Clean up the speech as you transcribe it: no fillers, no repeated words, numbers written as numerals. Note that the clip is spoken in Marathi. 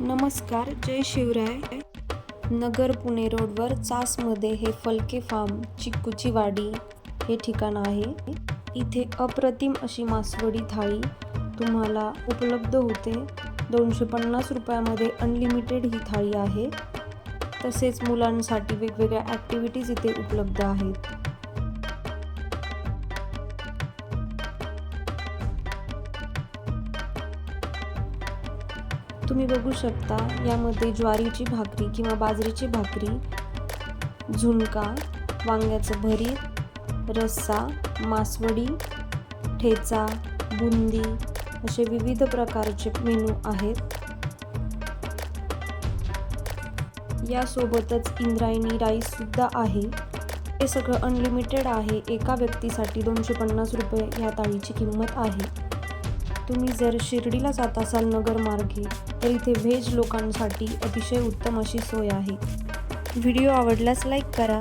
नमस्कार, जय शिवराय. नगर पुणे रोडवर चासमध्ये हे फलके फार्म चिक्कूची वाडी हे ठिकाण आहे. इथे अप्रतिम अशी मासवडी थाळी तुम्हाला उपलब्ध होते. 250 रुपयामध्ये अनलिमिटेड ही थाळी आहे. तसेच मुलांसाठी वेगवेगळ्या ॲक्टिव्हिटीज इथे उपलब्ध आहेत. तुम्ही बघू शकता, यामध्ये ज्वारीची भाकरी किंवा बाजरीची भाकरी, झुणका, वांग्याचं भरीत, रस्सा, मासवडी, ठेचा, बुंदी असे विविध प्रकारचे मेनू आहेत. यासोबतच इंद्रायणी राईस सुद्धा आहे. हे सगळं अनलिमिटेड आहे. एका व्यक्तीसाठी 250 रुपये ह्या थाळीची किंमत आहे. तुम्ही जर शिर्डीला जात असाल नगर मार्गे तर इथे व्हेज लोकांसाठी अतिशय उत्तम अशी सोय आहे. व्हिडिओ आवडल्यास लाईक करा.